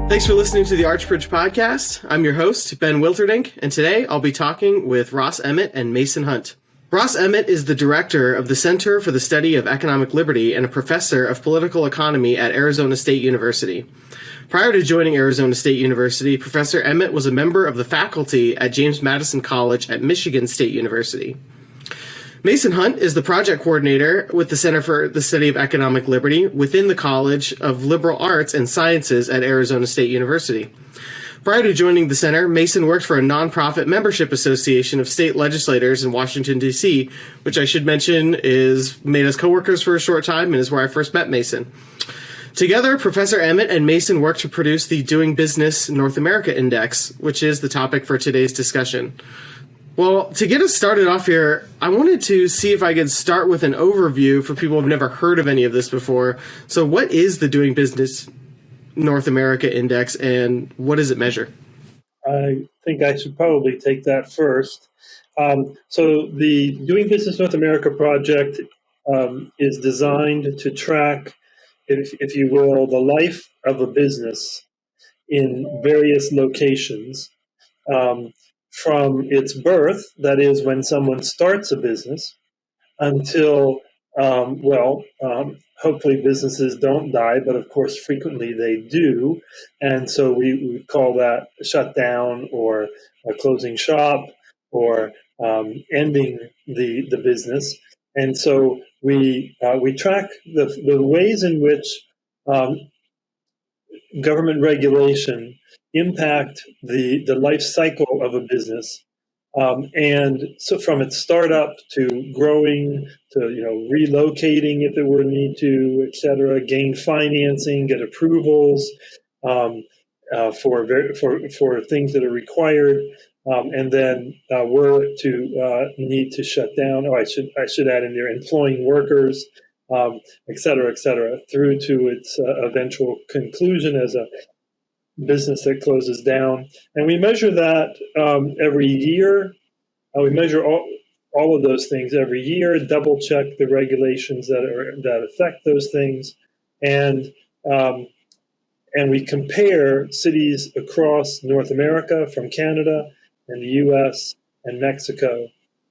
Thanks for listening to the Archbridge podcast. I'm your host, Ben Wilterdink, and today I'll be talking with Ross Emmett and Mason Hunt. Ross Emmett is the director of the Center for the Study of Economic Liberty and a professor of political economy at Arizona State University. Prior to joining Arizona State University, Professor Emmett was a member of the faculty at James Madison College at Michigan State University. Mason Hunt is the project coordinator with the Center for the Study of Economic Liberty within the College of Liberal Arts and Sciences at Arizona State University. Prior to joining the center, Mason worked for a nonprofit membership association of state legislators in Washington, D.C., which I should mention is made us coworkers for a short time and is where I first met Mason. Together, Professor Emmett and Mason worked to produce the Doing Business North America Index, which is the topic for today's discussion. Well, to get us started off here, I wanted to see if I could start with an overview for people who've never heard of any of this before. So what is the Doing Business North America Index, and what does it measure? I think I should probably take that first. So the Doing Business North America project is designed to track, if you will, the life of a business in various locations. From its birth, that is when someone starts a business, until, hopefully businesses don't die, but of course frequently they do. And so we call that a shutdown or a closing shop or ending the business. And so we track the ways in which government regulation impact the life cycle of a business, and so from its startup to growing to relocating if it were need to, et cetera, gain financing, get approvals for things that are required, and then were to need to shut down. I should add in there employing workers, et cetera, through to its eventual conclusion as a business that closes down. And we measure that every year. We measure all of those things every year, double check the regulations that affect those things, and we compare cities across North America, from Canada and the U.S. and Mexico,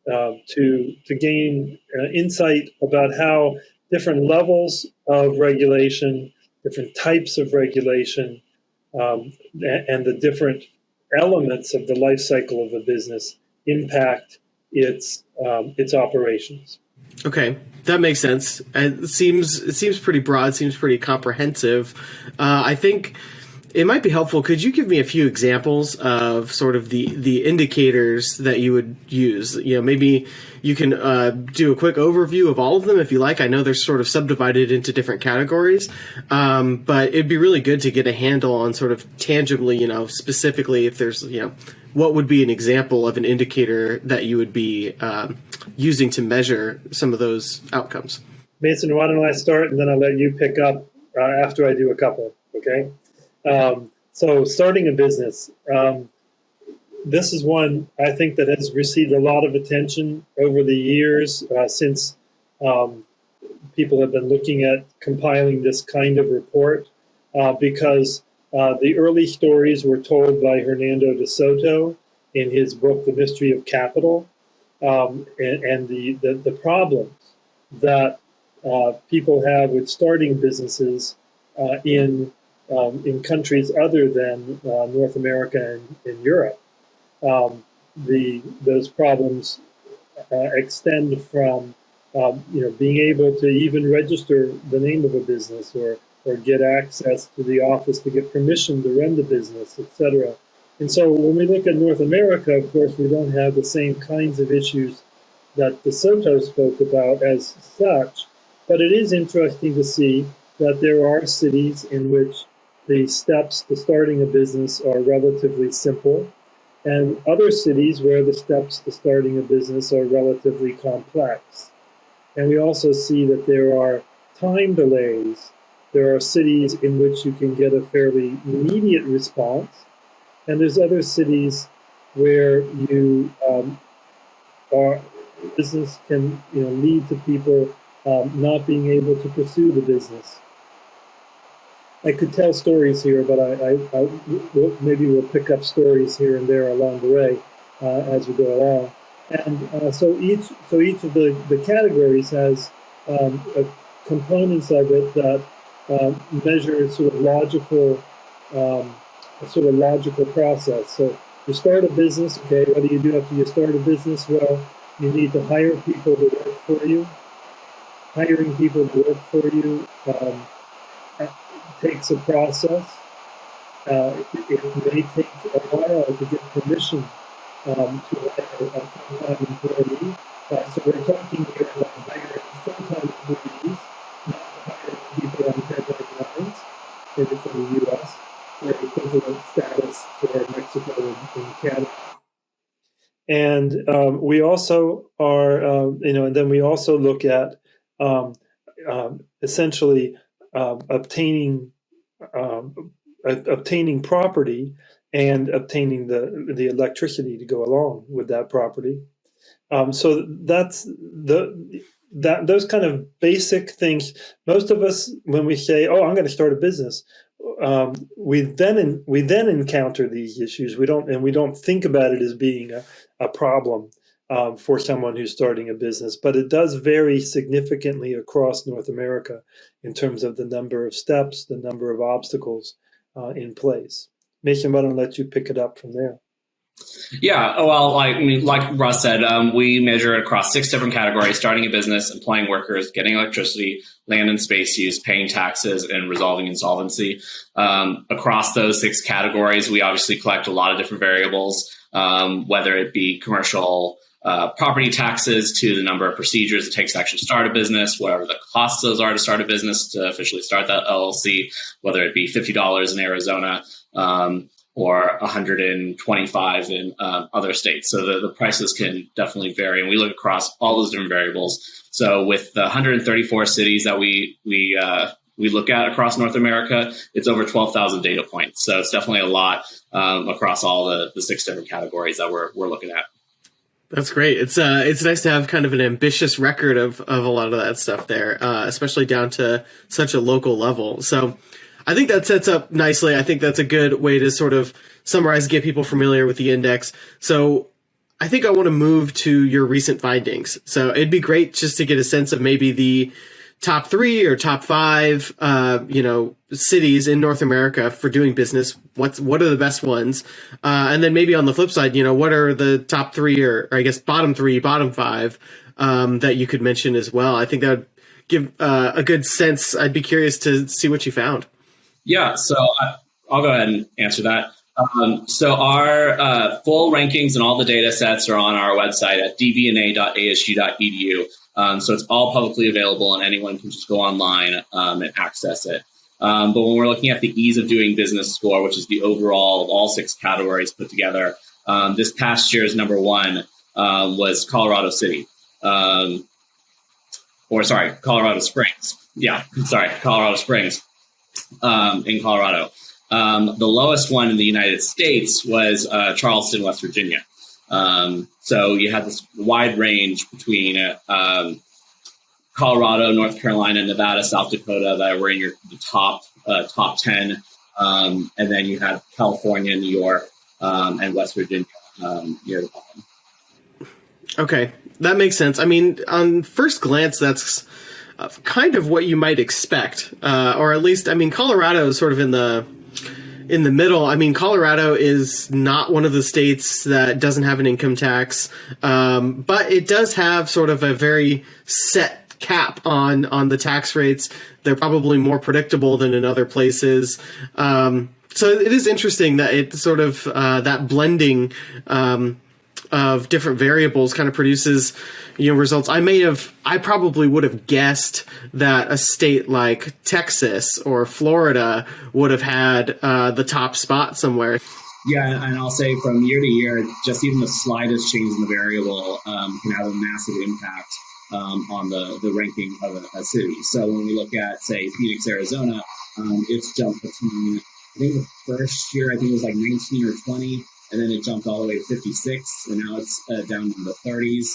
to gain insight about how different levels of regulation, different types of regulation, and the different elements of the life cycle of a business impact its operations. Okay, that makes sense. It seems pretty broad, seems pretty comprehensive. I think it might be helpful. Could you give me a few examples of sort of the indicators that you would use? Maybe you can do a quick overview of all of them if you like. I know they're sort of subdivided into different categories, but it'd be really good to get a handle on sort of tangibly, specifically if there's, what would be an example of an indicator that you would be using to measure some of those outcomes? Mason, why don't I start and then I'll let you pick up after I do a couple, okay? So starting a business, this is one I think that has received a lot of attention over the years since people have been looking at compiling this kind of report, because the early stories were told by Hernando de Soto in his book, The Mystery of Capital, and the problems that people have with starting businesses in countries other than North America and Europe. Those problems extend from being able to even register the name of a business or get access to the office to get permission to run the business, etc. And so when we look at North America, of course, we don't have the same kinds of issues that De Soto spoke about as such, but it is interesting to see that there are cities in which the steps to starting a business are relatively simple, and other cities where the steps to starting a business are relatively complex. And we also see that there are time delays. There are cities in which you can get a fairly immediate response, and there's other cities where you business can lead to people not being able to pursue the business. I could tell stories here, but maybe we'll pick up stories here and there along the way as we go along. And so each of the categories has components of it that measure sort of logical process. So you start a business, okay, what do you do after you start a business? Well, you need to hire people to work for you. Hiring people to work for you takes a process. It may take a while to get permission to hire a full-time employee. So we're talking here about hiring full-time employees, not hiring people on 1099s, maybe from the U.S., or equivalent status for Mexico and Canada. And we also are, and then we also look at essentially obtaining property and obtaining the electricity to go along with that property. So that's those kind of basic things. Most of us, when we say, "Oh, I'm going to start a business," we then encounter these issues. We don't think about it as being a problem for someone who's starting a business, but it does vary significantly across North America in terms of the number of steps, the number of obstacles in place. Mason, why don't I let you pick it up from there? Yeah, well, like Russ said, we measure it across 6 different categories: starting a business, employing workers, getting electricity, land and space use, paying taxes, and resolving insolvency. Across those 6 categories, we obviously collect a lot of different variables, whether it be commercial property taxes to the number of procedures it takes to actually start a business, whatever the costs those are to start a business, to officially start that LLC, whether it be $50 in Arizona, or $125 in other states. So the prices can definitely vary, and we look across all those different variables. So with the 134 cities that we look at across North America, it's over 12,000 data points. So it's definitely a lot across all the 6 different categories that we're looking at. That's great. It's nice to have kind of an ambitious record of a lot of that stuff there, especially down to such a local level. So I think that sets up nicely. I think that's a good way to sort of summarize, get people familiar with the index. So I think I want to move to your recent findings. So it'd be great just to get a sense of maybe the top 3 or top 5, cities in North America for doing business. What are the best ones? And then maybe on the flip side, what are the top 3 or I guess bottom 3, bottom 5 that you could mention as well? I think that would give a good sense. I'd be curious to see what you found. Yeah, so I'll go ahead and answer that. So our full rankings and all the data sets are on our website at dbna.asu.edu. So it's all publicly available and anyone can just go online and access it. But when we're looking at the ease of doing business score, which is the overall of all 6 categories put together, this past year's number 1 was Colorado City. Colorado Springs. Yeah, Colorado Springs. In Colorado. The lowest one in the United States was Charleston, West Virginia. So you had this wide range between Colorado, North Carolina, Nevada, South Dakota that were in the top 10. And then you had California, New York, and West Virginia near the bottom. Okay, that makes sense. I mean, on first glance, that's kind of what you might expect, or at least, I mean, Colorado is sort of in the middle. I mean, Colorado is not one of the states that doesn't have an income tax, but it does have sort of a very set cap on the tax rates. They're probably more predictable than in other places. So it is interesting that it sort of that blending of different variables kind of produces results. I probably would have guessed that a state like Texas or Florida would have had the top spot somewhere. Yeah, and I'll say from year to year, just even the slightest change in the variable can have a massive impact on the ranking of a city. So when we look at, say, Phoenix, Arizona, it's jumped between, I think the first year, I think it was like 19 or 20, and then it jumped all the way to 56, and now it's down in the 30s.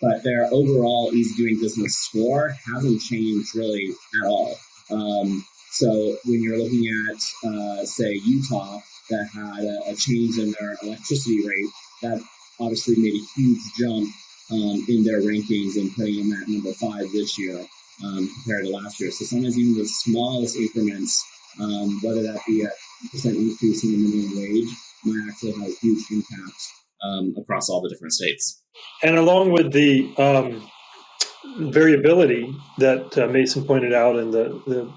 But their overall easy doing business score hasn't changed really at all. So when you're looking at, say, Utah, that had a change in their electricity rate, that obviously made a huge jump in their rankings and putting them at number 5 this year compared to last year. So sometimes even the smallest increments, whether that be a percent increase in the minimum wage, might actually have a huge impact across all the different states. And along with the variability that Mason pointed out in the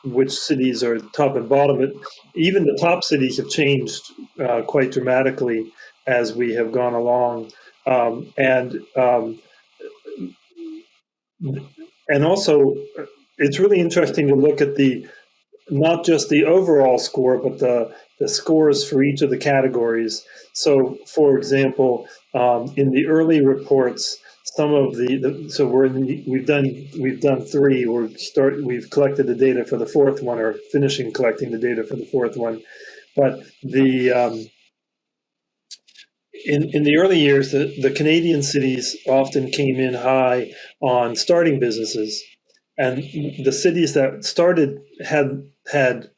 which cities are top and bottom, even the top cities have changed quite dramatically as we have gone along. And also, it's really interesting to look at not just the overall score, but the scores for each of the categories. So, for example, in the early reports, some of so we've done 3. We've collected the data for the 4th one, or finishing collecting the data for the 4th one. But in the early years, the Canadian cities often came in high on starting businesses, and the cities that started had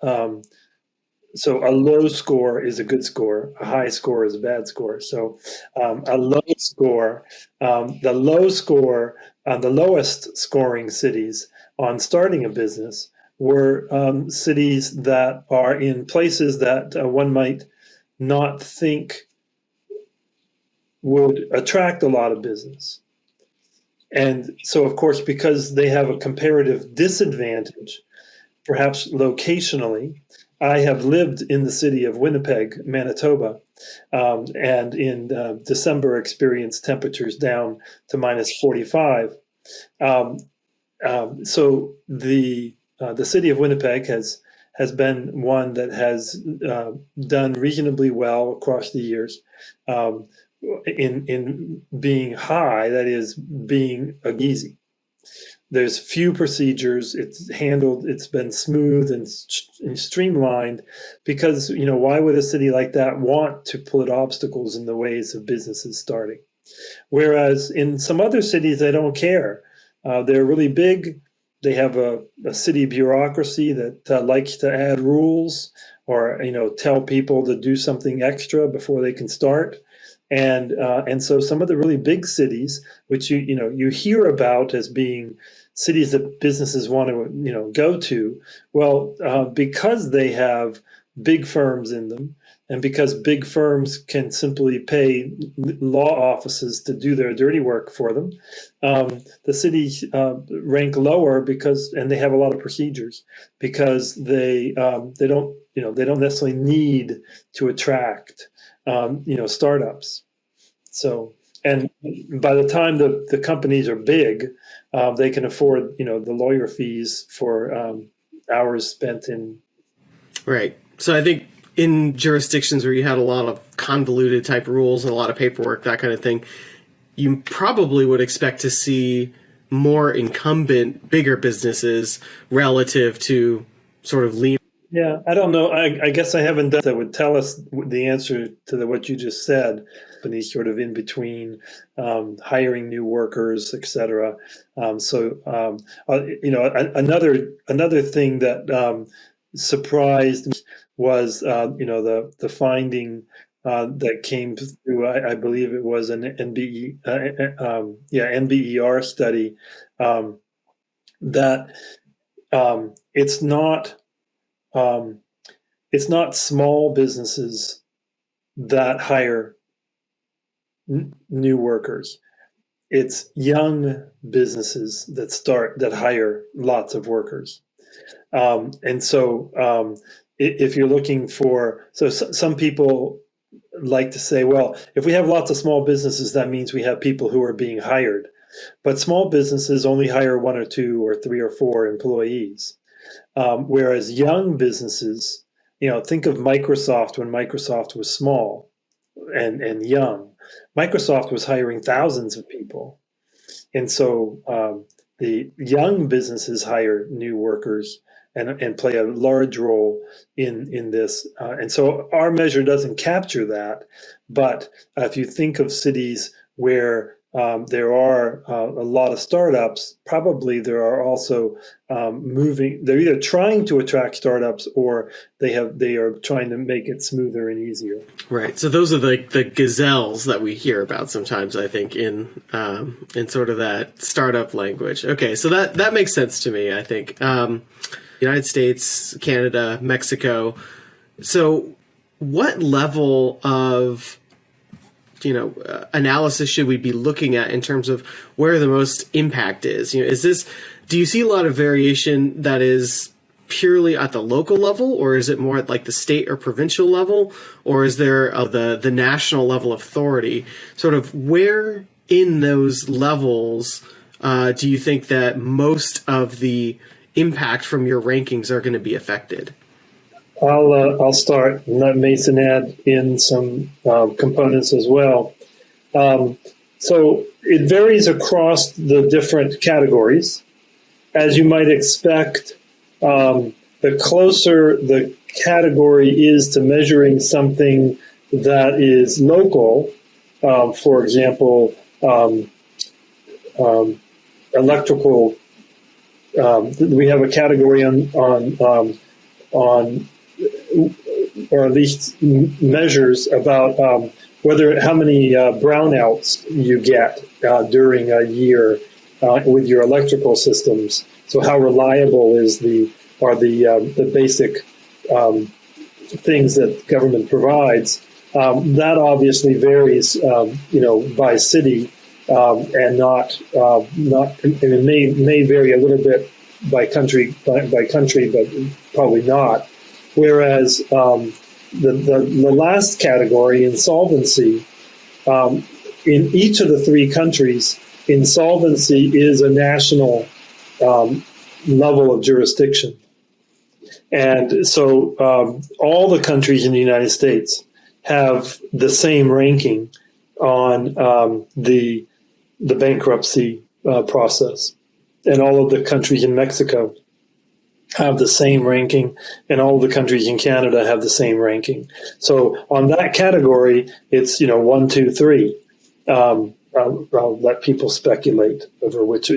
so a low score is a good score, a high score is a bad score. So a low score, the lowest scoring cities on starting a business were cities that are in places that one might not think would attract a lot of business. And so, of course, because they have a comparative disadvantage, perhaps locationally, I have lived in the city of Winnipeg, Manitoba, and in December experienced temperatures down to minus 45. So the city of Winnipeg has been one that has done reasonably well across the years in being high, that is, being easy. There's few procedures. It's been smooth and streamlined because, why would a city like that want to put obstacles in the ways of businesses starting? Whereas in some other cities, they don't care. They're really big. They have a city bureaucracy that likes to add rules or, tell people to do something extra before they can start. And so some of the really big cities, which you hear about as being cities that businesses want to go to, well, because they have big firms in them, and because big firms can simply pay law offices to do their dirty work for them, the cities rank lower and they have a lot of procedures because they don't necessarily need to attract startups. So, and by the time the companies are big, they can afford the lawyer fees for hours spent in. Right. So I think in jurisdictions where you had a lot of convoluted type rules and a lot of paperwork, that kind of thing, you probably would expect to see more incumbent, bigger businesses relative to sort of lean. Yeah, I don't know. I guess I haven't done that would tell us the answer to what you just said. Companies sort of in between, hiring new workers, et cetera. Another thing that surprised me was the finding that came through. I believe it was an NBER study that it's not small businesses that hire new workers. It's young businesses that hire lots of workers. And so if you're looking some people like to say, well, if we have lots of small businesses, that means we have people who are being hired. But small businesses only hire 1 or 2 or 3 or 4 employees. Whereas young businesses, think of Microsoft when Microsoft was small and young. Microsoft was hiring thousands of people. And so the young businesses hire new workers and play a large role in this. And so our measure doesn't capture that. But if you think of cities where there are a lot of startups. Probably there are also they're either trying to attract startups or they are trying to make it smoother and easier. Right. So those are the gazelles that we hear about sometimes, I think, in sort of that startup language. Okay, so that makes sense to me, I think. United States, Canada, Mexico. So what level of analysis should we be looking at in terms of where the most impact is? Do you see a lot of variation that is purely at the local level, or is it more at like the state or provincial level, or is there the national level authority? Sort of where in those levels do you think that most of the impact from your rankings are going to be affected? I'll start and let Mason add in some components as well. So it varies across the different categories. As you might expect, the closer the category is to measuring something that is local, for example, electrical. We have a category on or at least measures about how many brownouts you get during a year with your electrical systems. So how reliable are the basic things that government provides? That obviously varies, by city, and it may vary a little bit by country, but probably not. Whereas the last category, insolvency, in each of the three countries, insolvency is a national level of jurisdiction. And so all the countries in the United States have the same ranking on the bankruptcy process. And all of the countries in Mexico have the same ranking, and all the countries in Canada have the same ranking. So on that category, it's 1, 2, 3. I'll let people speculate over which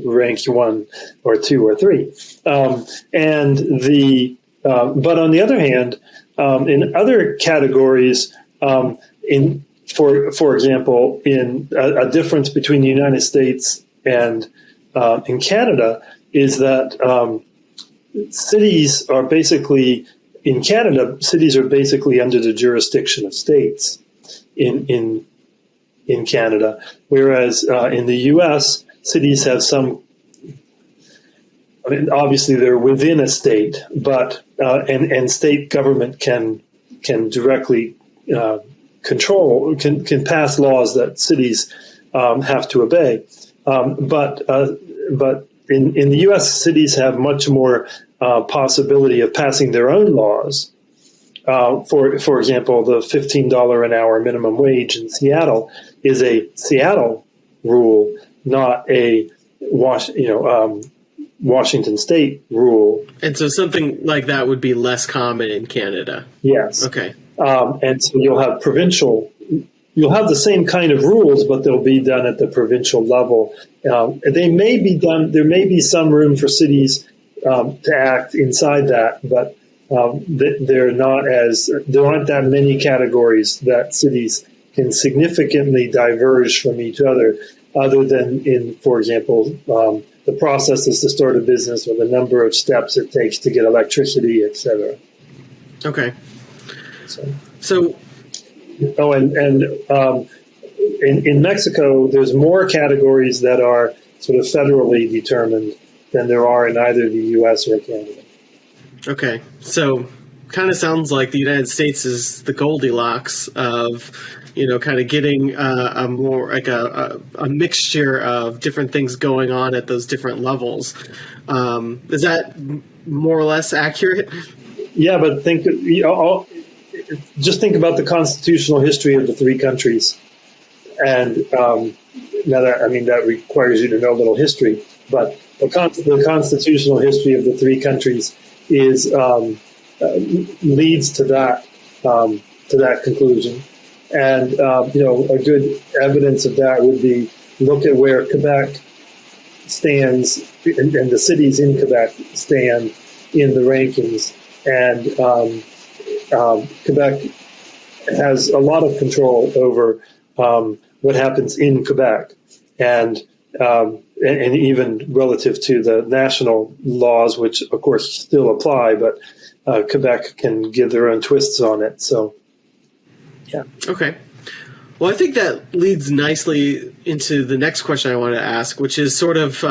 rank 1 or 2 or 3. But on the other hand, in other categories, for example, in a difference between the United States and in Canada is that cities are basically under the jurisdiction of states in Canada, whereas in the U.S. cities have some. I mean, obviously they're within a state, but and state government can directly control, can pass laws that cities have to obey. But in the U.S., cities have much more possibility of passing their own laws. For example, the $15 an hour minimum wage in Seattle is a Seattle rule, not a Washington State rule. And so something like that would be less common in Canada. Yes. Okay. And so you'll have the same kind of rules, but they'll be done at the provincial level. They may be done. There may be some room for cities to act inside that, but there aren't that many categories that cities can significantly diverge from each other than in, for example, the processes to start a business or the number of steps it takes to get electricity, etc. Okay. So. Oh, and in Mexico, there's more categories that are sort of federally determined than there are in either the U.S. or Canada. Okay, so kind of sounds like the United States is the Goldilocks of, kind of getting a more like a mixture of different things going on at those different levels. Is that more or less accurate? Yeah, but just think about the constitutional history of the three countries, and that requires you to know a little history. But the constitutional history of the three countries leads to that conclusion, And a good evidence of that would be look at where Quebec stands and the cities in Quebec stand in the rankings. And Quebec has a lot of control over what happens in Quebec, and even relative to the national laws, which of course still apply, but Quebec can give their own twists on it. So, yeah. Okay. Well, I think that leads nicely into the next question I want to ask, which is sort of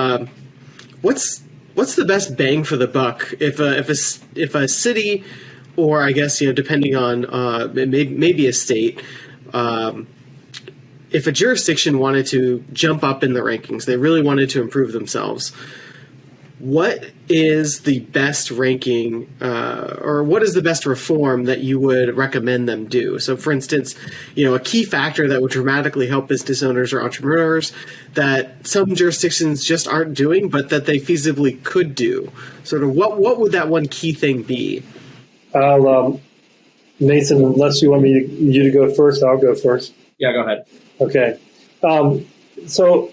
what's the best bang for the buck if a city, or I guess depending on maybe a state, if a jurisdiction wanted to jump up in the rankings, they really wanted to improve themselves. What is the best ranking, or what is the best reform that you would recommend them do? So, for instance, a key factor that would dramatically help business owners or entrepreneurs that some jurisdictions just aren't doing, but that they feasibly could do. Sort of, what would that one key thing be? Mason, unless you want you to go first, I'll go first. Yeah, go ahead. Okay. So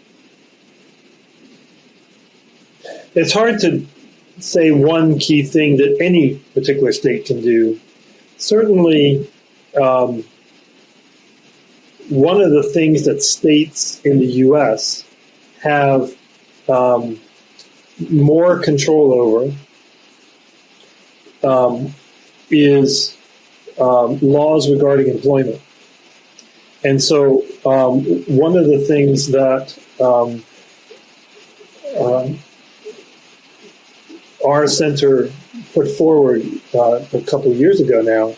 it's hard to say one key thing that any particular state can do. Certainly, one of the things that states in the U.S. have more control over is laws regarding employment. And so one of the things that our center put forward a couple of years ago now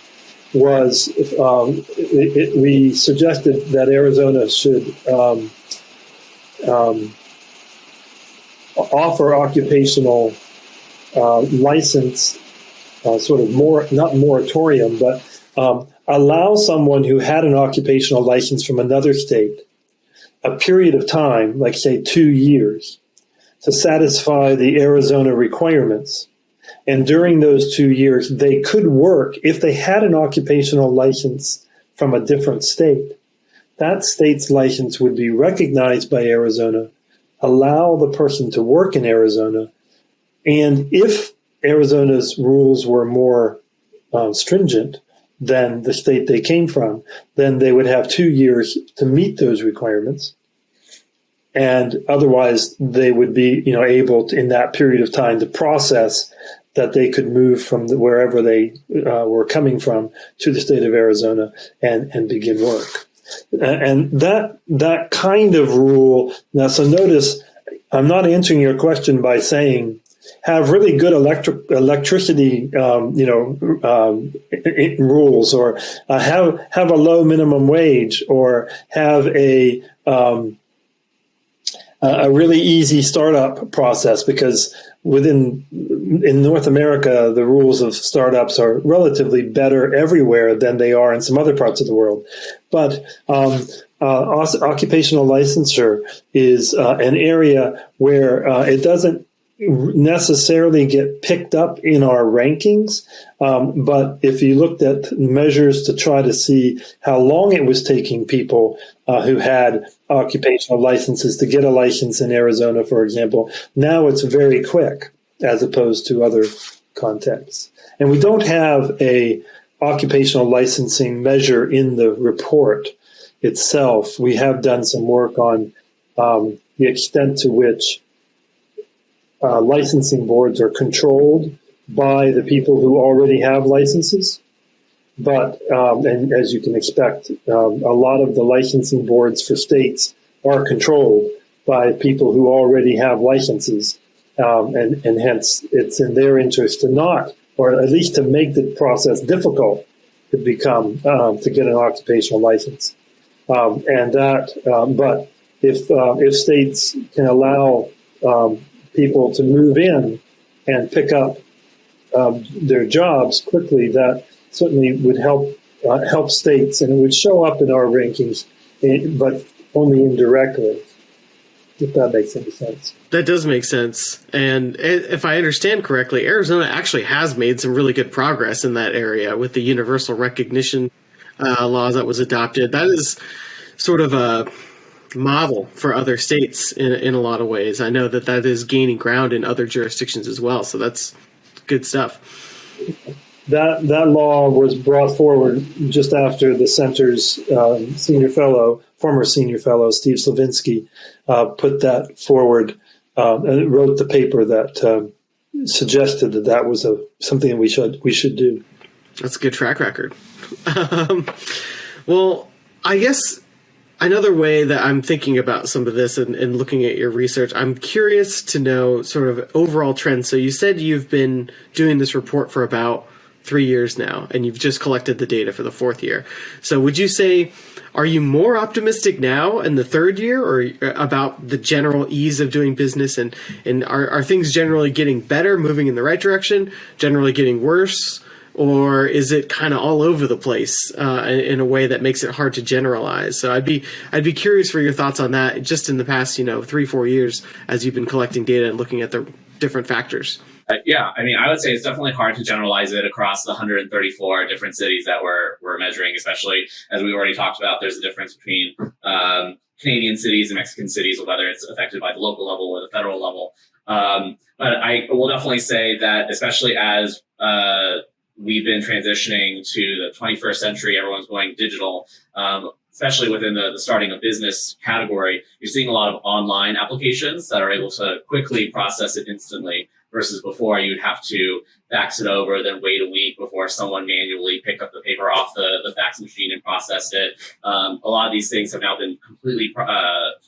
was we suggested that Arizona should offer occupational license, sort of not moratorium, but allow someone who had an occupational license from another state a period of time, like say 2 years, to satisfy the Arizona requirements. And during those 2 years, they could work if they had an occupational license from a different state. That state's license would be recognized by Arizona, allow the person to work in Arizona, and if Arizona's rules were more stringent than the state they came from, then they would have 2 years to meet those requirements. And otherwise, they would be, able to, in that period of time, to process that they could move from wherever they were coming from to the state of Arizona and begin work. And that kind of rule. Now, so notice, I'm not answering your question by saying have really good electricity, rules, or have a low minimum wage, or have a really easy startup process, because in North America, the rules of startups are relatively better everywhere than they are in some other parts of the world. But occupational licensure is an area where it doesn't necessarily get picked up in our rankings. But if you looked at measures to try to see how long it was taking people who had occupational licenses to get a license in Arizona, for example, now it's very quick as opposed to other contexts. And we don't have a occupational licensing measure in the report itself. We have done some work on the extent to which licensing boards are controlled by the people who already have licenses. But, and as you can expect, a lot of the licensing boards for states are controlled by people who already have licenses. And hence it's in their interest to not, or at least to make the process difficult to to get an occupational license. But if states can allow people to move in and pick up their jobs quickly, that certainly would help states, and it would show up in our rankings, but only indirectly, if that makes any sense. That does make sense. And if I understand correctly, Arizona actually has made some really good progress in that area with the universal recognition laws that was adopted. That is sort of a model for other states in a lot of ways. I know that is gaining ground in other jurisdictions as well. So that's good stuff. That law was brought forward just after the center's former senior fellow, Steve Slavinsky, put that forward and wrote the paper that suggested that was something we should do. That's a good track record. Well, I guess another way that I'm thinking about some of this and looking at your research, I'm curious to know sort of overall trends. So you said you've been doing this report for about 3 years now, and you've just collected the data for the 4th year. So would you say, are you more optimistic now in the 3rd year, or about the general ease of doing business, and are things generally getting better, moving in the right direction, generally getting worse, or is it kind of all over the place in a way that makes it hard to generalize? So I'd be curious for your thoughts on that, just in the past 3-4 years as you've been collecting data and looking at the different factors. Yeah, I mean, I would say it's definitely hard to generalize it across the 134 different cities that we're measuring, especially as we already talked about. There's a difference between Canadian cities and Mexican cities, whether it's affected by the local level or the federal level. But I will definitely say that, especially as we've been transitioning to the 21st century, everyone's going digital, especially within the starting a business category, you're seeing a lot of online applications that are able to quickly process it instantly. Versus before, you'd have to fax it over, then wait a week before someone manually picked up the paper off the fax machine and processed it. A lot of these things have now been completely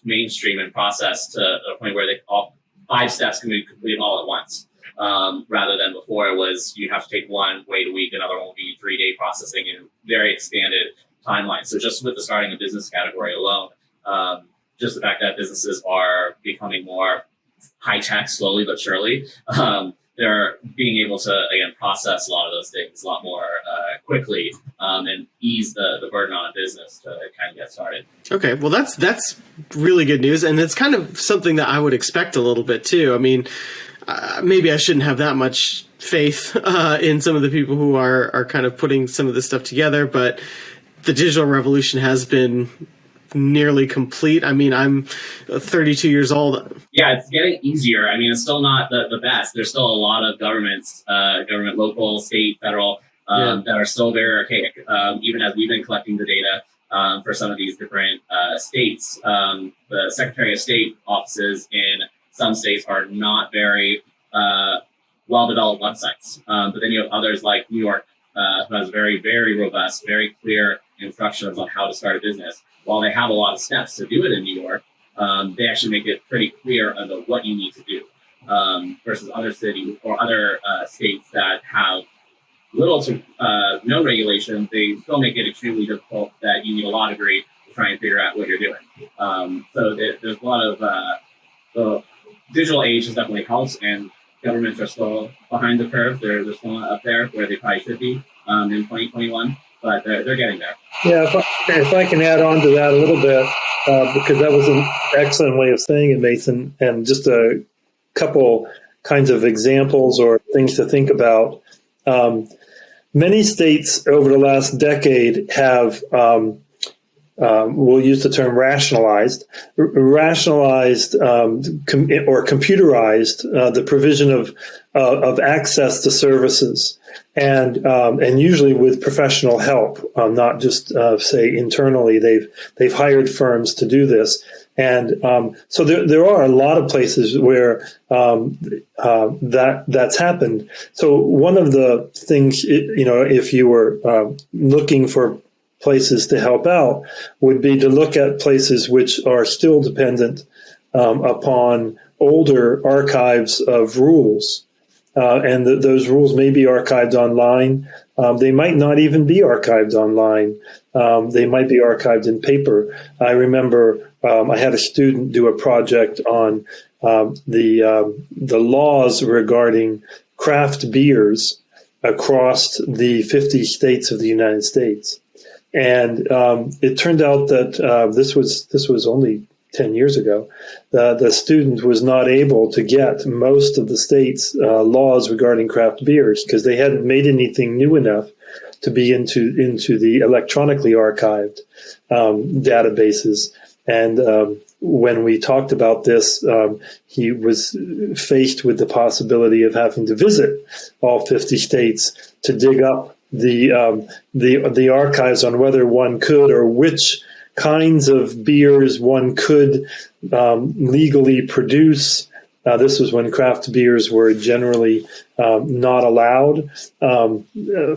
mainstream and processed to a point where all 5 steps can be completed all at once. Rather than before, it was you'd have to take one, wait a week, another one will be 3-day processing and very expanded timeline. So just with the starting a business category alone, just the fact that businesses are becoming more high tech slowly but surely, they're being able to, again, process a lot of those things a lot more quickly and ease the burden on a business to kind of get started. Okay, well, that's really good news. And it's kind of something that I would expect a little bit too. I mean, maybe I shouldn't have that much faith in some of the people who are kind of putting some of this stuff together, but the digital revolution has been nearly complete. I mean, I'm 32 years old. Yeah, it's getting easier. I mean, it's still not the best. There's still a lot of governments, government, local, state, federal, that are still very archaic. Even as we've been collecting the data for some of these different states, the Secretary of State offices in some states are not very well-developed websites. But then you have others like New York, who has very, very robust, very clear instructions on how to start a business. While they have a lot of steps to do it in New York, they actually make it pretty clear about what you need to do versus other cities or other states that have little to no regulation. They still make it extremely difficult that you need a law degree to try and figure out what you're doing. So there's a lot of the digital age has definitely helped, and governments are still behind the curve. They're still not up there where they probably should be in 2021. But they're getting there. Yeah, if I can add on to that a little bit, because that was an excellent way of saying it, Mason, and just a couple kinds of examples or things to think about. Many states over the last decade have, we'll use the term rationalized or computerized the provision of access to services. And usually with professional help, not just say internally. They've hired firms to do this, and so there are a lot of places where that's happened. So one of the things, if you were looking for places to help out, would be to look at places which are still dependent upon older archives of rules. And those rules may be archived online. They might not even be archived online. They might be archived in paper. I remember I had a student do a project on the laws regarding craft beers across the 50 states of the United States. And it turned out that this was only 10 years ago, the student was not able to get most of the state's laws regarding craft beers because they hadn't made anything new enough to be into the electronically archived databases. And when we talked about this, he was faced with the possibility of having to visit all 50 states to dig up the archives on whether one could, or which kinds of beers one could legally produce. This was when craft beers were generally not allowed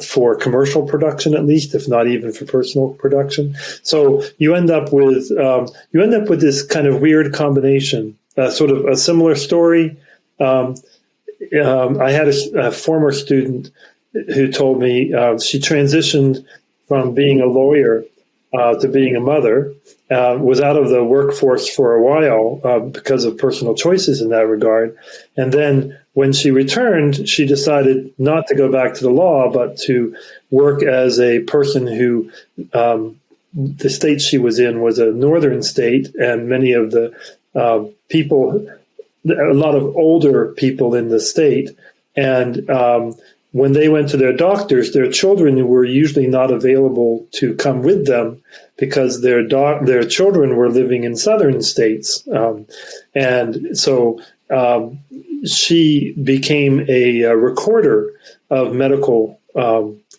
for commercial production, at least, if not even for personal production. So you end up with this kind of weird combination, sort of a similar story. I had a former student who told me she transitioned from being a lawyer to being a mother, was out of the workforce for a while because of personal choices in that regard. And then when she returned, she decided not to go back to the law, but to work as a person who, the state she was in was a northern state, and many of the people, a lot of older people in the state, and when they went to their doctors, their children were usually not available to come with them because their children were living in southern states. And so she became a recorder of medical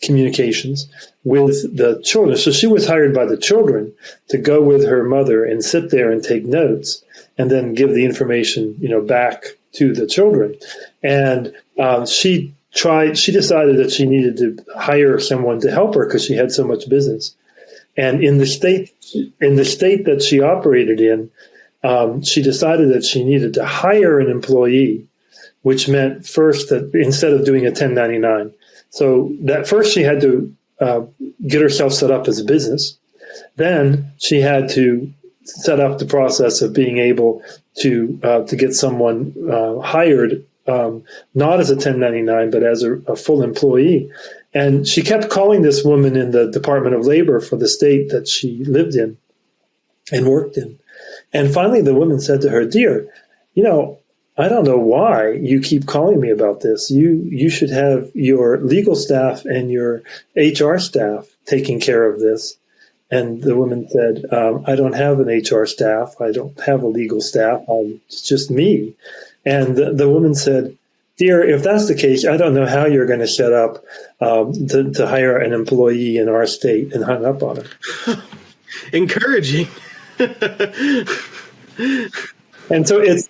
communications with the children. So she was hired by the children to go with her mother and sit there and take notes and then give the information, back to the children. And she decided that she needed to hire someone to help her because she had so much business. And in the state that she operated in, she decided that she needed to hire an employee, which meant first that instead of doing a 1099, so that first she had to get herself set up as a business. Then she had to set up the process of being able to get someone hired, not as a 1099, but as a full employee. And she kept calling this woman in the Department of Labor for the state that she lived in and worked in. And finally, the woman said to her, "Dear, I don't know why you keep calling me about this. You should have your legal staff and your HR staff taking care of this." And the woman said, "I don't have an HR staff. I don't have a legal staff. It's just me." And the woman said, "Dear, if that's the case, I don't know how you're going to set up to hire an employee in our state," and hung up on her. Encouraging. And so it's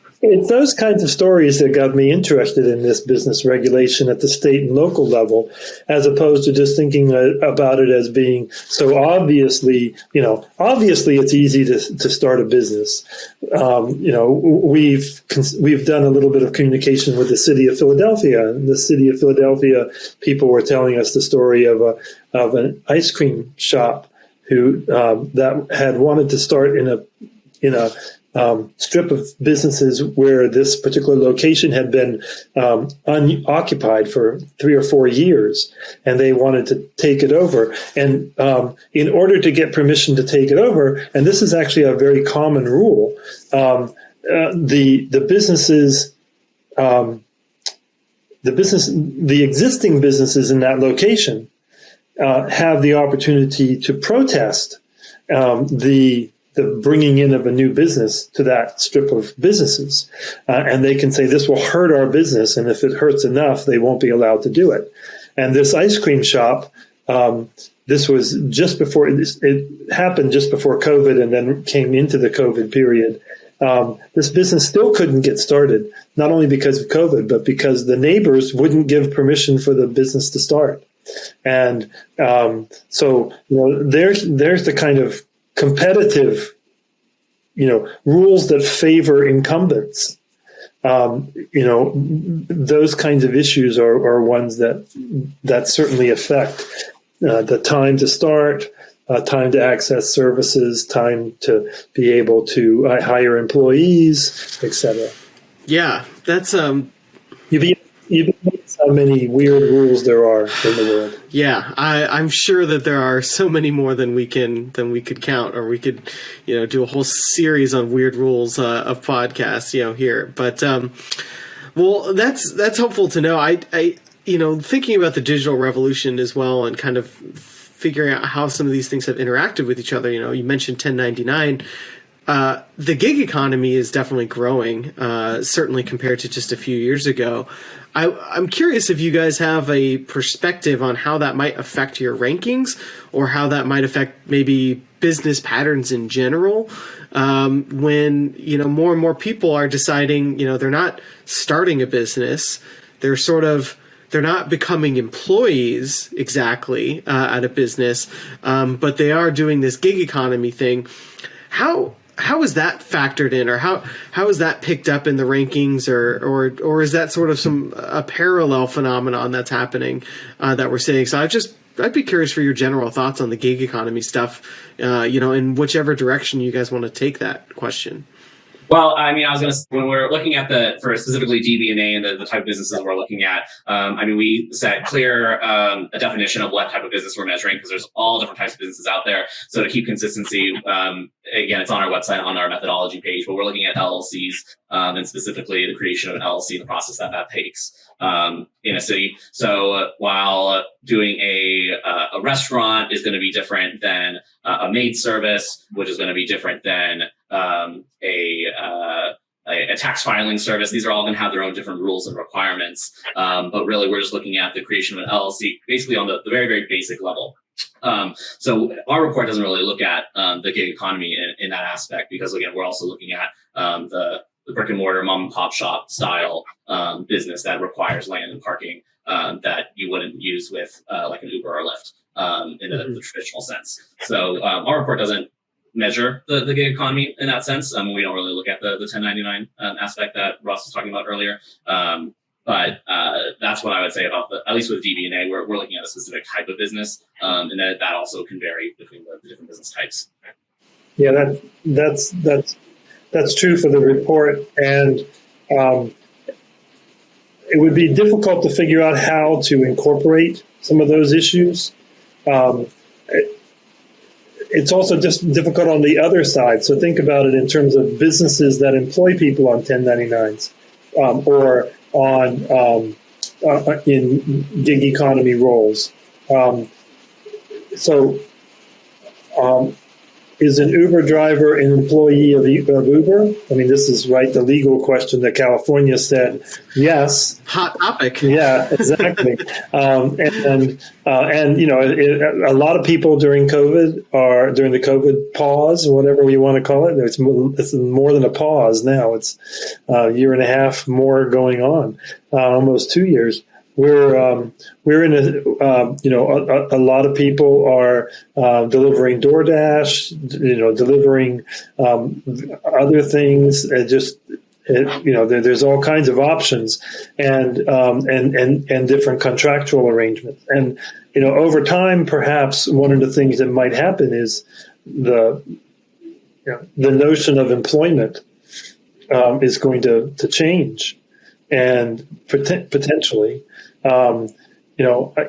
those kinds of stories that got me interested in this business regulation at the state and local level, as opposed to just thinking about it as being so obviously it's easy to start a business. We've done a little bit of communication with the city of Philadelphia, and the city of Philadelphia people were telling us the story of an ice cream shop who that had wanted to start in a strip of businesses where this particular location had been unoccupied for 3 or 4 years, and they wanted to take it over. And in order to get permission to take it over, and this is actually a very common rule, the existing businesses in that location have the opportunity to protest the bringing in of a new business to that strip of businesses. And they can say, this will hurt our business, and if it hurts enough, they won't be allowed to do it. And this ice cream shop, this was just before, it happened just before COVID and then came into the COVID period. This business still couldn't get started, not only because of COVID, but because the neighbors wouldn't give permission for the business to start. And so there's the kind of competitive, rules that favor incumbents. Those kinds of issues are ones that certainly affect the time to start, time to access services, time to be able to hire employees, etc. Yeah, that's You've how many weird rules there are in the world. Yeah, I'm sure that there are so many more than we could count, or we could, do a whole series on weird rules of podcasts, here. But well, that's helpful to know. thinking about the digital revolution as well and kind of figuring out how some of these things have interacted with each other. You mentioned 1099. The gig economy is definitely growing, certainly compared to just a few years ago. I'm curious if you guys have a perspective on how that might affect your rankings or how that might affect maybe business patterns in general. When, more and more people are deciding, they're not starting a business. They're not becoming employees exactly at a business, but they are doing this gig economy thing. How is that factored in, or how is that picked up in the rankings, or is that sort of a parallel phenomenon that's happening that we're seeing? So I'd be curious for your general thoughts on the gig economy stuff, in whichever direction you guys want to take that question. Well, I was going to say, when we're looking at for specifically DB&A and the type of businesses we're looking at, we set clear a definition of what type of business we're measuring, because there's all different types of businesses out there. So to keep consistency, again, it's on our website, on our methodology page, but we're looking at LLCs and specifically the creation of an LLC, the process that takes in a city. So while doing a restaurant is going to be different than a maid service, which is going to be different than a tax filing service, these are all going to have their own different rules and requirements. But really, we're just looking at the creation of an LLC, basically on the very, very basic level. So our report doesn't really look at the gig economy in that aspect, because again, we're also looking at the brick and mortar mom and pop shop style business that requires land and parking that you wouldn't use with like an Uber or Lyft in the traditional sense. So our report doesn't measure the gig economy in that sense. We don't really look at the 1099 aspect that Ross was talking about earlier. But that's what I would say about at least with DB&A, we're looking at a specific type of business, and that also can vary between the different business types. Yeah, that's true for the report, and it would be difficult to figure out how to incorporate some of those issues. It's also just difficult on the other side. So think about it in terms of businesses that employ people on 1099s or on in gig economy roles. Is an Uber driver an employee of Uber? This is the legal question that California said yes. Hot topic. Yeah, exactly. A lot of people during the COVID pause, whatever we want to call it. It's more than a pause now. It's a year and a half more going on, almost 2 years. We're in a lot of people are delivering DoorDash, delivering other things. There's all kinds of options and different contractual arrangements. And over time, perhaps one of the things that might happen is the notion of employment is going to change, and potentially.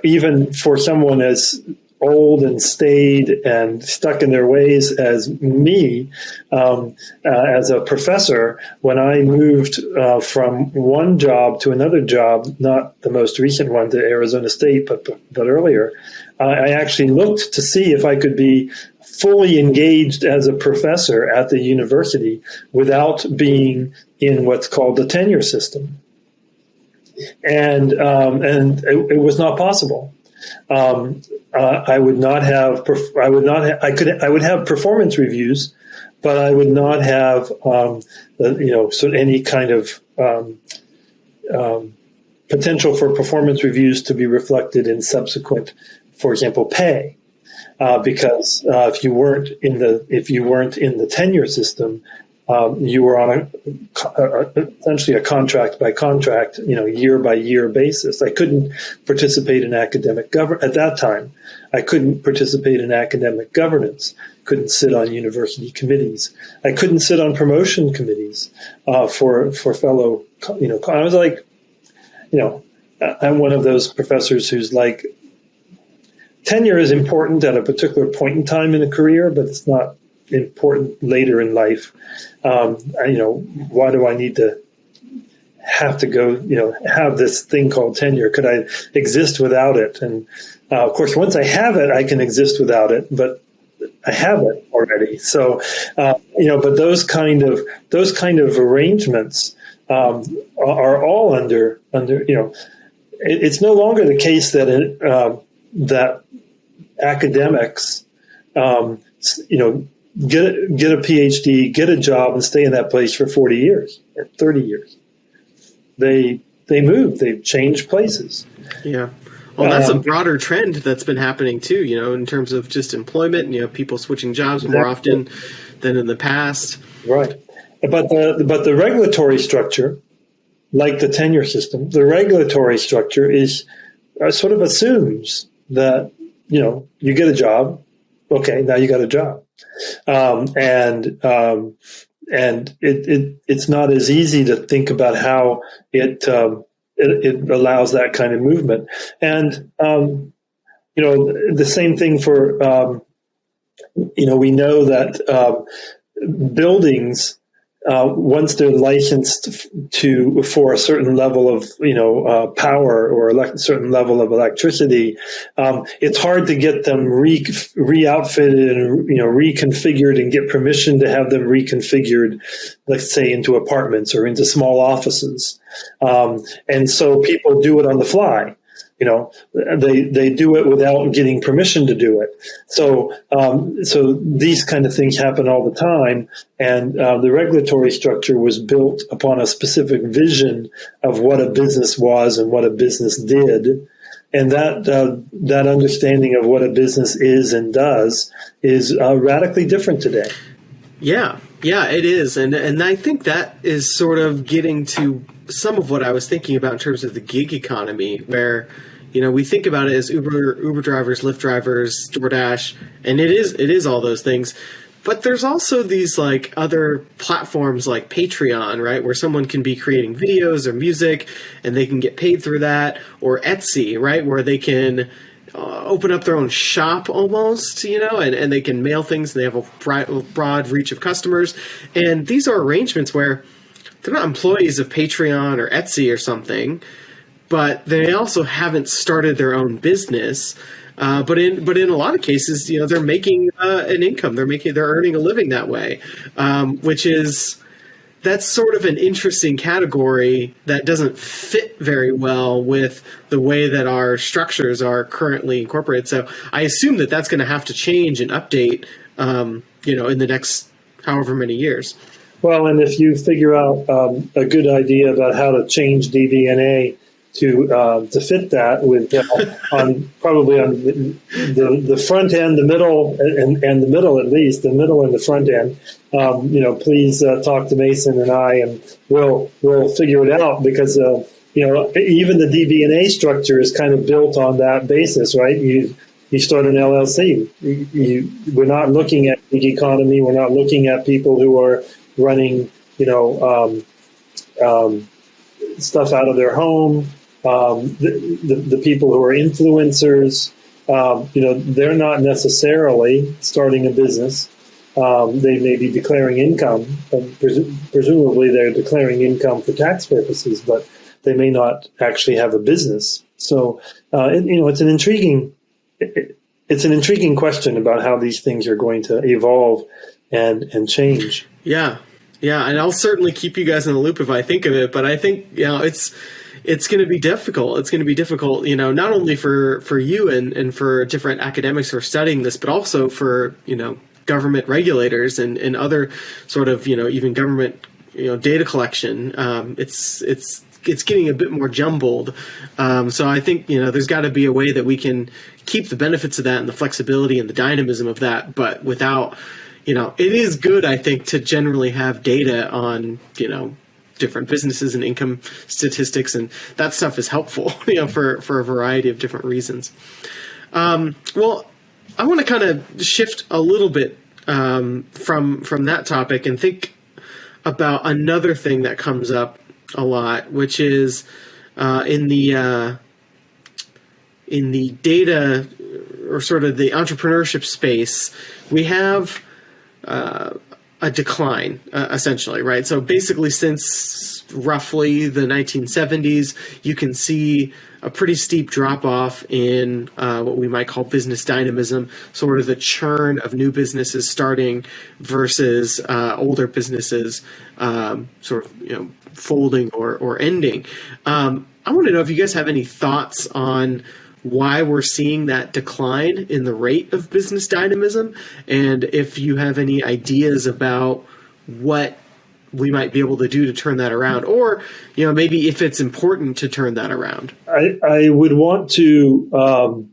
Even for someone as old and staid and stuck in their ways as me, as a professor, when I moved from one job to another job, not the most recent one to Arizona State, but earlier, I actually looked to see if I could be fully engaged as a professor at the university without being in what's called the tenure system. And it was not possible. I would have performance reviews, but I would not have any kind of potential for performance reviews to be reflected in subsequent, for example, pay, because if you weren't in the tenure system, you were on essentially a contract by contract, year by year basis. I couldn't participate in academic at that time. I couldn't participate in academic governance. Couldn't sit on university committees. I couldn't sit on promotion committees for fellow. I was like, I'm one of those professors who's like, tenure is important at a particular point in time in a career, but it's not important later in life. Why do I need to have to go, have this thing called tenure? Could I exist without it? And of course, once I have it, I can exist without it, but I have it already. So, but those kind of arrangements are all under. It's no longer the case that that academics, get a PhD, get a job, and stay in that place for 40 years or 30 years. They move, they change places. Yeah. Well, that's a broader trend that's been happening too, in terms of just employment, people switching jobs more often than in the past. Right. But the regulatory structure, like the tenure system, the regulatory structure is sort of assumes that, you get a job. Okay, now you got a job. And it's not as easy to think about how it allows that kind of movement. And, the same thing for, we know that buildings, once they're licensed for a certain level of power or a certain level of electricity, it's hard to get them re-outfitted and reconfigured and get permission to have them reconfigured, let's say into apartments or into small offices, and so people do it on the fly. They do it without getting permission to do it. So these kind of things happen all the time. And the regulatory structure was built upon a specific vision of what a business was and what a business did. And that understanding of what a business is and does is radically different today. Yeah, it is. And I think that is sort of getting to some of what I was thinking about in terms of the gig economy, where we think about it as Uber drivers, Lyft drivers, DoorDash, and it is all those things. But there's also these like other platforms like Patreon, right, where someone can be creating videos or music and they can get paid through that, or Etsy, right, where they can open up their own shop almost, and they can mail things and they have a broad reach of customers. And these are arrangements where they're not employees of Patreon or Etsy or something, but they also haven't started their own business. But in a lot of cases, they're making an income. They're earning a living that way, that's sort of an interesting category that doesn't fit very well with the way that our structures are currently incorporated. So I assume that that's going to have to change and update, in the next however many years. Well, and if you figure out a good idea about how to change DBNA to fit that with probably on the front end, the middle, and the middle, at least the middle and the front end, please talk to Mason and I, and we'll figure it out, because even the DBNA structure is kind of built on that basis, right? You start an LLC. We're not looking at gig economy. We're not looking at people who are running stuff out of their home. The people who are influencers, they're not necessarily starting a business. They may be declaring income. Presumably they're declaring income for tax purposes, but they may not actually have a business. So, it's an intriguing question about how these things are going to evolve and change. Yeah, and I'll certainly keep you guys in the loop if I think of it. But I think it's going to be difficult. It's going to be difficult, not only for you and for different academics who are studying this, but also for government regulators and other sort of even government data collection. It's getting a bit more jumbled. So I think there's got to be a way that we can keep the benefits of that and the flexibility and the dynamism of that, but without. It is good, I think, to generally have data on, different businesses and income statistics, and that stuff is helpful, for a variety of different reasons. Well, I want to kind of shift a little bit from that topic and think about another thing that comes up a lot, which is in the data or sort of the entrepreneurship space, we have a decline, essentially, right? So basically, since roughly the 1970s, you can see a pretty steep drop-off in what we might call business dynamism, sort of the churn of new businesses starting versus older businesses sort of folding or ending. I want to know if you guys have any thoughts on why we're seeing that decline in the rate of business dynamism, and if you have any ideas about what we might be able to do to turn that around, or maybe if it's important to turn that around. I would want to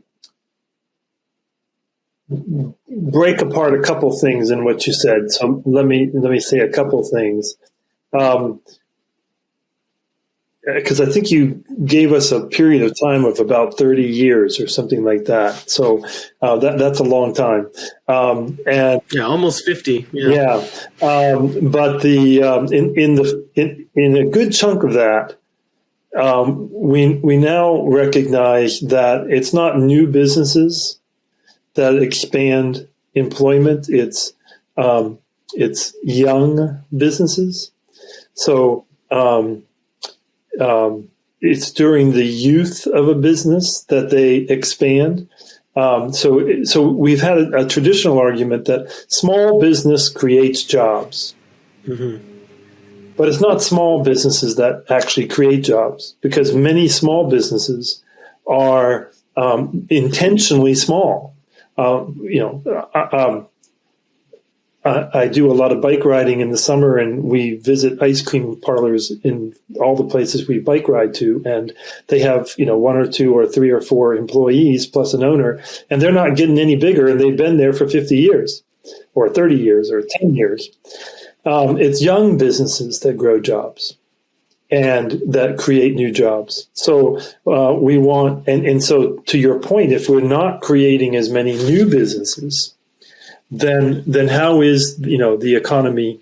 break apart a couple things in what you said. So let me say a couple things. Because I think you gave us a period of time of about 30 years or something like that. So that's a long time. And almost 50. But in a good chunk of that, we now recognize that it's not new businesses that expand employment. It's young businesses. So it's during the youth of a business that they expand. So we've had a traditional argument that small business creates jobs. Mm-hmm. But it's not small businesses that actually create jobs, because many small businesses are intentionally small. I do a lot of bike riding in the summer, and we visit ice cream parlors in all the places we bike ride to, and they have, one or two or three or four employees plus an owner, and they're not getting any bigger, and they've been there for 50 years or 30 years or 10 years. It's young businesses that grow jobs and that create new jobs. So we want, and so to your point, if we're not creating as many new businesses, then how is the economy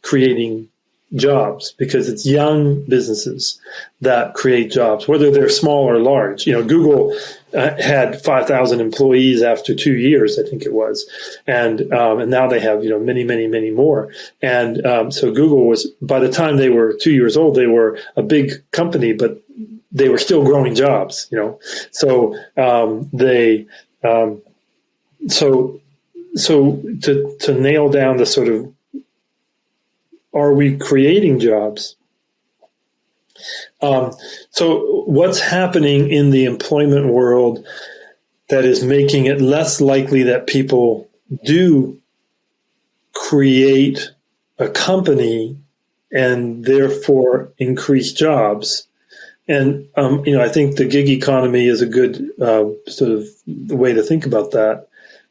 creating jobs? Because it's young businesses that create jobs, whether they're small or large. Google had 5,000 employees after 2 years, I think it was, and now they have many, many, many more. And so Google was, by the time they were 2 years old, they were a big company, but they were still growing jobs. So So to nail down the sort of, are we creating jobs? So what's happening in the employment world that is making it less likely that people do create a company and therefore increase jobs? And, I think the gig economy is a good sort of way to think about that.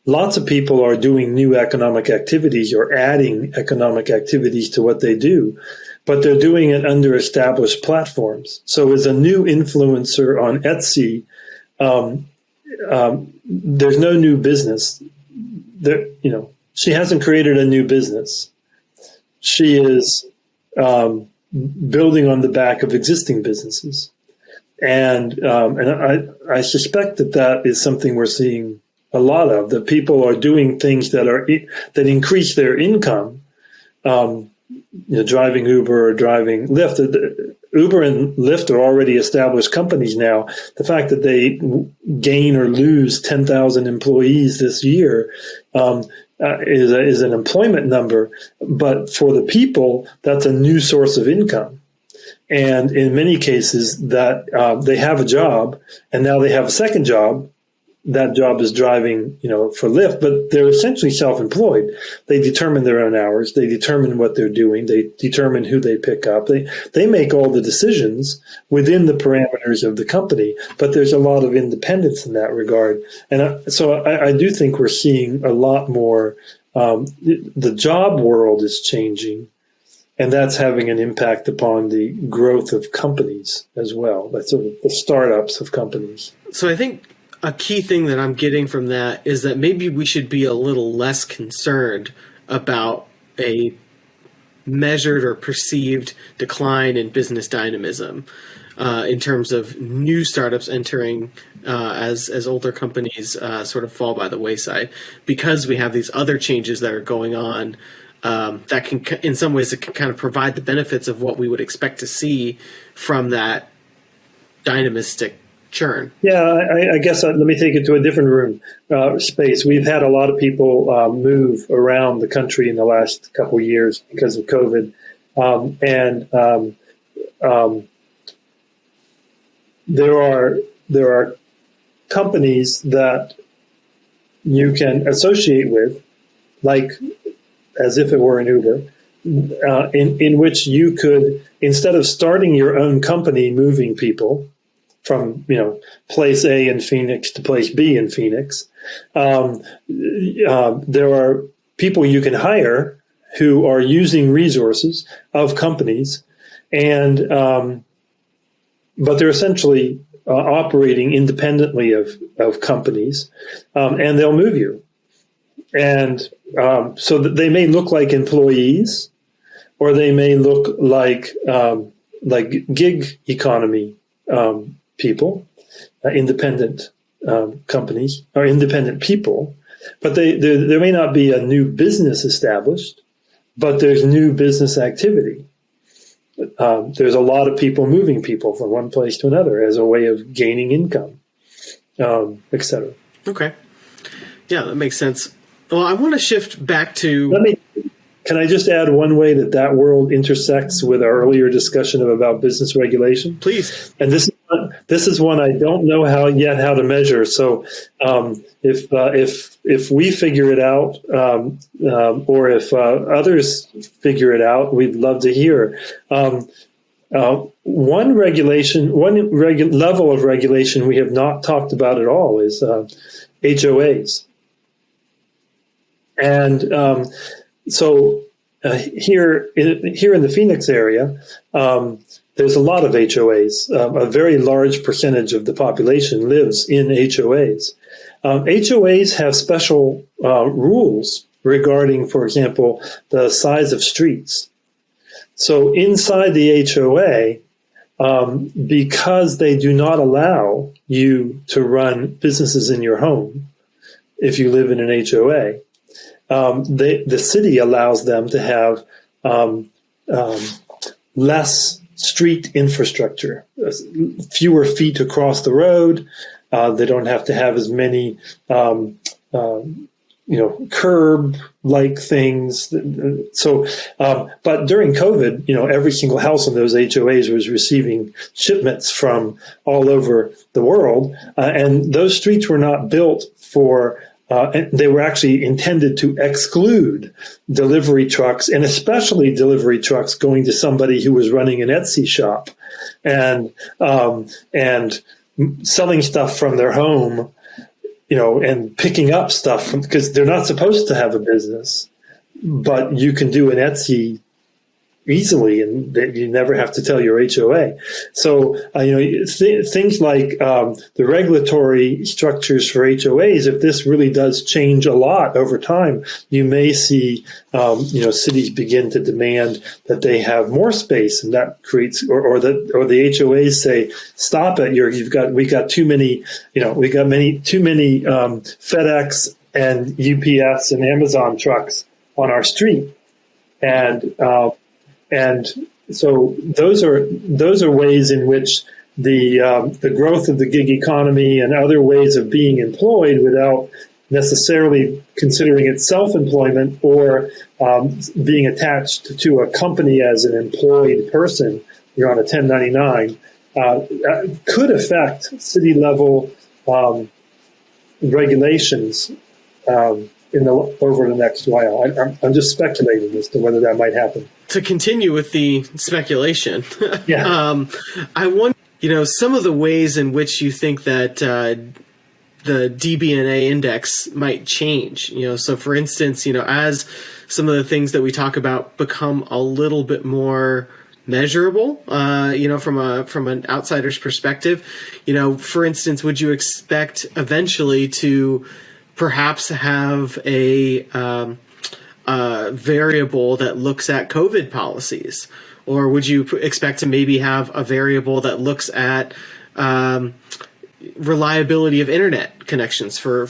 Lots of people are doing new economic activities or adding economic activities to what they do, but they're doing it under established platforms. So as a new influencer on Etsy, there's no new business. She hasn't created a new business. She is building on the back of existing businesses. And I suspect that is something we're seeing a lot of, that people are doing things that increase their income, driving Uber or driving Lyft. Uber and Lyft are already established companies now. The fact that they gain or lose 10,000 employees this year is an employment number, but for the people, that's a new source of income. And in many cases, that they have a job, and now they have a second job. That job is driving, for Lyft, but they're essentially self-employed. They determine their own hours. They determine what they're doing. They determine who they pick up. They make all the decisions within the parameters of the company, but there's a lot of independence in that regard. And so I do think we're seeing a lot more. The job world is changing, and that's having an impact upon the growth of companies as well. That's sort of the startups of companies. So I think a key thing that I'm getting from that is that maybe we should be a little less concerned about a measured or perceived decline in business dynamism in terms of new startups entering as older companies sort of fall by the wayside, because we have these other changes that are going on that can, in some ways, it can kind of provide the benefits of what we would expect to see from that dynamistic churn. Yeah, I guess let me take it to a different room space. We've had a lot of people move around the country in the last couple of years because of COVID, there are companies that you can associate with, like as if it were an Uber, in which you could, instead of starting your own company moving people from place A in Phoenix to place B in Phoenix, there are people you can hire who are using resources of companies, and but they're essentially operating independently of companies, and they'll move you. And so that they may look like employees, or they may look like gig economy people, independent companies, or independent people, but there may not be a new business established, but there's new business activity. There's a lot of people moving people from one place to another as a way of gaining income, et cetera. Okay. Yeah, that makes sense. Well, I want to shift back to... Can I just add one way that world intersects with our earlier discussion about business regulation? Please. And this is one I don't know how to measure. So if we figure it out, or if others figure it out, we'd love to hear. One level of regulation we have not talked about at all is HOAs. And so here in the Phoenix area, there's a lot of HOAs. A very large percentage of the population lives in HOAs. HOAs have special rules regarding, for example, the size of streets. So inside the HOA, because they do not allow you to run businesses in your home if you live in an HOA, the city allows them to have less street infrastructure, fewer feet across the road. They don't have to have as many, curb-like things. So, but during COVID, every single house in those HOAs was receiving shipments from all over the world, and those streets were not built for. And they were actually intended to exclude delivery trucks, and especially delivery trucks going to somebody who was running an Etsy shop and selling stuff from their home, and picking up stuff because they're not supposed to have a business, but you can do an Etsy easily, and that you never have to tell your HOA. So, things like the regulatory structures for HOAs, if this really does change a lot over time, you may see, cities begin to demand that they have more space, and that creates, or the HOAs say, stop it, we got too many FedEx and UPS and Amazon trucks on our street, and so those are ways in which the growth of the gig economy and other ways of being employed without necessarily considering it self-employment or being attached to a company as an employed person, you're on a 1099, could affect city level regulations over the next while. I'm just speculating as to whether that might happen. To continue with the speculation, yeah. I wonder, some of the ways in which you think that the DB&A index might change. So for instance, as some of the things that we talk about become a little bit more measurable, from an outsider's perspective, for instance, would you expect eventually to perhaps have a variable that looks at COVID policies, or would you expect to maybe have a variable that looks at reliability of internet connections for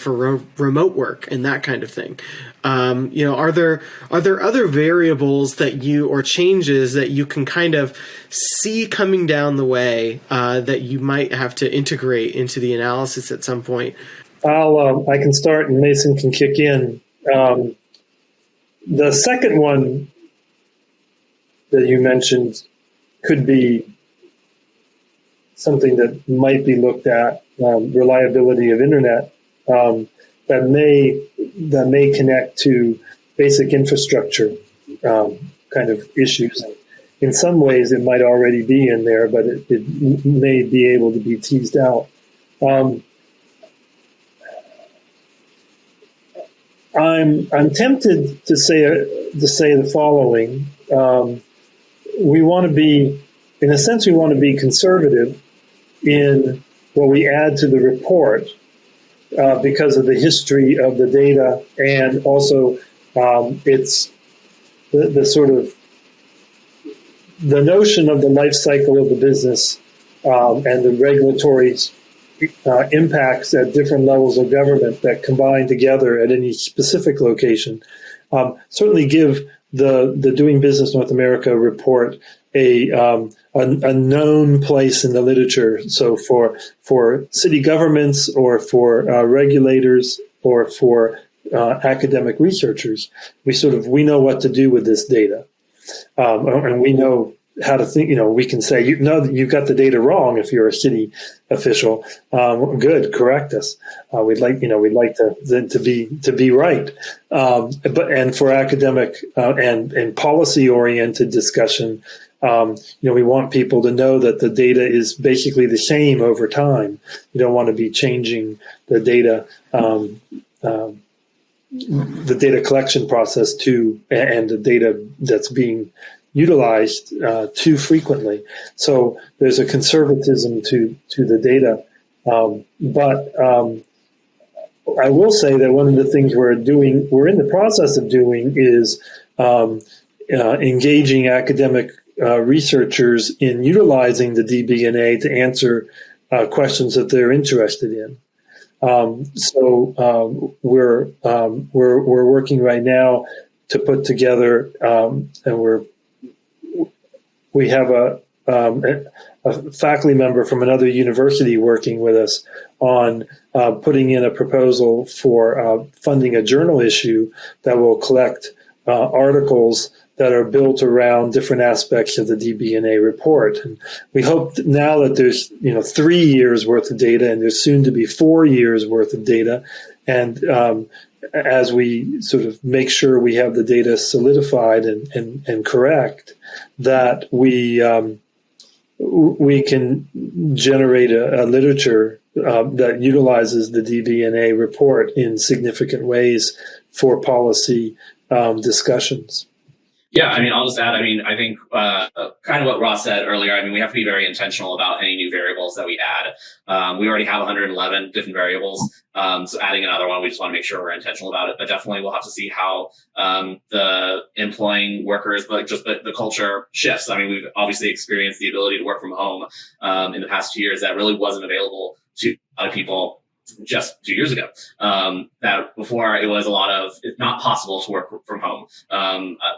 remote work and that kind of thing. Are there other variables that or changes that you can kind of see coming down the way that you might have to integrate into the analysis at some point? I can start and Mason can kick in. The second one that you mentioned could be something that might be looked at, reliability of internet, that may connect to basic infrastructure kind of issues. In some ways, it might already be in there, but it may be able to be teased out. I'm tempted to say the following. We want to be, in a sense, we want to be conservative in what we add to the report because of the history of the data, and also it's the sort of the notion of the life cycle of the business and the regulatory impacts at different levels of government that combine together at any specific location certainly give the Doing Business North America report a known place in the literature. So for city governments or for regulators or for academic researchers, we know what to do with this data, and we know how to think. We can say, you've got the data wrong if you're a city official. Good, correct us. We'd like to be right. But for academic and policy oriented discussion, we want people to know that the data is basically the same over time. You don't want to be changing the data collection process and the data that's being utilized too frequently. So there's a conservatism to the data. But I will say that one of the things we're in the process of doing is engaging academic researchers in utilizing the DBNA to answer questions that they're interested in. So we're working right now to put together, and we have a faculty member from another university working with us on putting in a proposal for funding a journal issue that will collect articles that are built around different aspects of the DBNA report. And we hope now that there's 3 years worth of data, and there's soon to be 4 years worth of data. And as we sort of make sure we have the data solidified and correct, that we can generate a literature that utilizes the DBNA report in significant ways for policy discussions. Yeah, I'll just add, I think kind of what Ross said earlier, we have to be very intentional about any new variables that we add. We already have 111 different variables, so adding another one, we just want to make sure we're intentional about it. But definitely we'll have to see how the employing workers, but just the culture shifts. We've obviously experienced the ability to work from home in the past 2 years that really wasn't available to a lot of people just 2 years ago. That before it was it's not possible to work from home.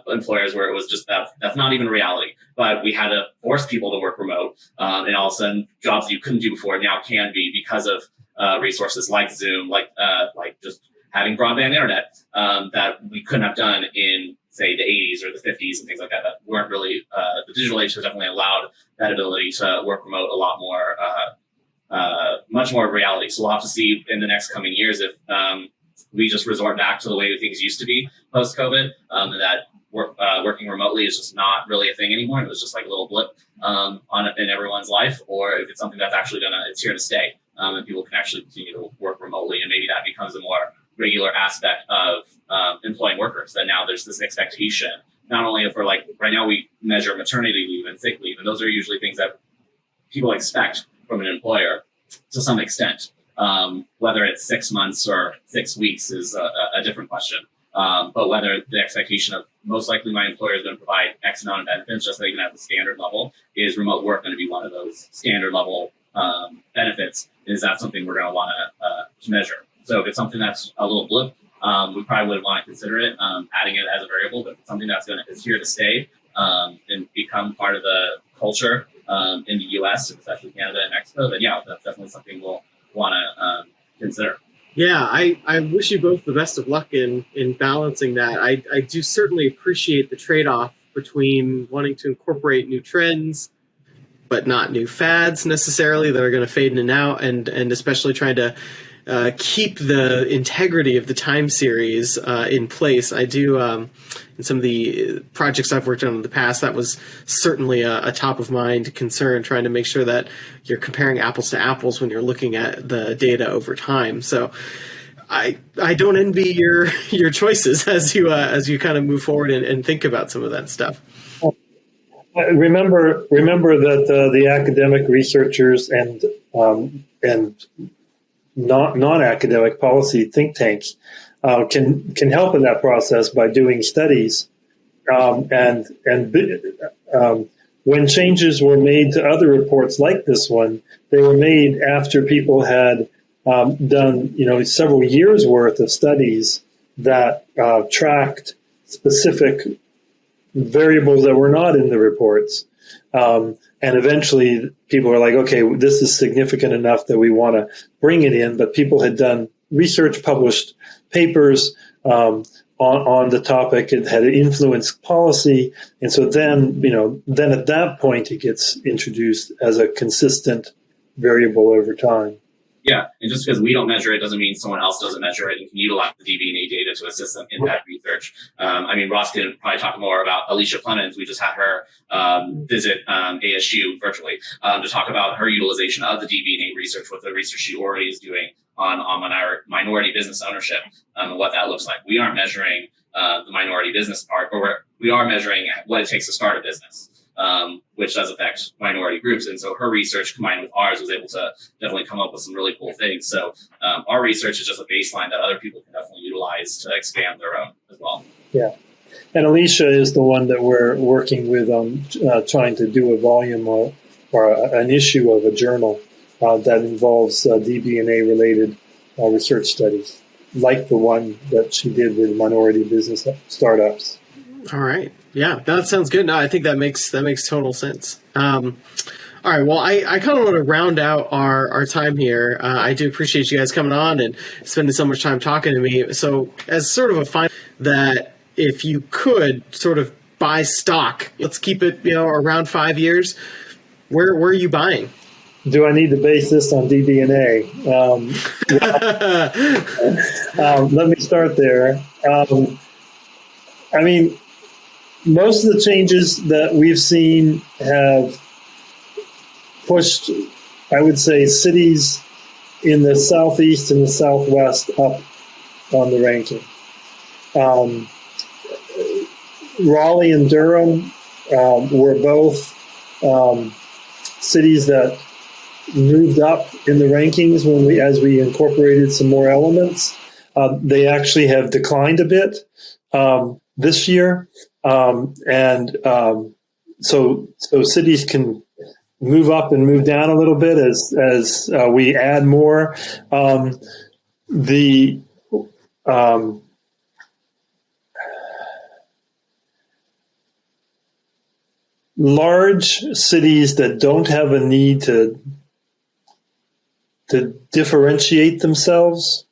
Employers where it was just that's not even a reality. But we had to force people to work remote, and all of a sudden jobs that you couldn't do before now can be because of resources like Zoom, like just having broadband internet that we couldn't have done in, say, the 80s or the 50s and things like that. That weren't really the digital age has definitely allowed that ability to work remote a lot more. Much more of reality. So we'll have to see in the next coming years if we just resort back to the way things used to be post-COVID, that working remotely is just not really a thing anymore. It was just like a little blip in everyone's life, or if it's something that's actually it's here to stay, and people can actually continue to work remotely, and maybe that becomes a more regular aspect of employing workers. That now there's this expectation, not only for right now we measure maternity leave and sick leave, and those are usually things that people expect from an employer to some extent. Whether it's 6 months or 6 weeks is a different question. But whether the expectation of most likely my employer is going to provide X amount of benefits just so they can have the standard level, is remote work going to be one of those standard level benefits is that something we're going to want to measure? So if it's something that's a little blip, we probably wouldn't want to consider it, adding it as a variable. But if it's something is here to stay and become part of the culture in the U.S., especially Canada and Mexico, then yeah, that's definitely something we'll want to consider. Yeah, I wish you both the best of luck in balancing that. I do certainly appreciate the trade-off between wanting to incorporate new trends, but not new fads necessarily that are going to fade in and out, and especially trying to keep the integrity of the time series in place. I do, in some of the projects I've worked on in the past, that was certainly a top of mind concern, trying to make sure that you're comparing apples to apples when you're looking at the data over time. So I don't envy your choices as you kind of move forward and think about some of that stuff. Remember that the academic researchers and non-academic policy think tanks can help in that process by doing studies. And when changes were made to other reports like this one, they were made after people had done several years worth of studies that tracked specific variables that were not in the reports. And eventually people were like, okay, this is significant enough that we want to bring it in. But people had done research, published papers on the topic. It had influenced policy. And so then at that point, it gets introduced as a consistent variable over time. Yeah, and just because we don't measure it doesn't mean someone else doesn't measure it and can utilize the DB&A data to assist them in that research. Ross can probably talk more about Alicia Clemens. We just had her visit ASU virtually to talk about her utilization of the DB&A research, what the research she already is doing on minority business ownership, and what that looks like. We aren't measuring the minority business part, but we are measuring what it takes to start a business. Which does affect minority groups. And so her research combined with ours was able to definitely come up with some really cool things. So our research is just a baseline that other people can definitely utilize to expand their own as well. Yeah. And Alicia is the one that we're working with on trying to do a volume or an issue of a journal that involves DB&A related research studies, like the one that she did with minority business startups. All right. Yeah, that sounds good. No, I think that makes total sense. All right. Well, I kind of want to round out our time here. I do appreciate you guys coming on and spending so much time talking to me. So as sort of a final, that if you could sort of buy stock, let's keep it, around 5 years. Where are you buying? Do I need to base this on DB&A? Let me start there. Most of the changes that we've seen have pushed, I would say, cities in the southeast and the southwest up on the ranking. Raleigh and Durham were both cities that moved up in the rankings as we incorporated some more elements. They actually have declined a bit this year. So cities can move up and move down a little bit as we add more. The large cities that don't have a need to differentiate themselves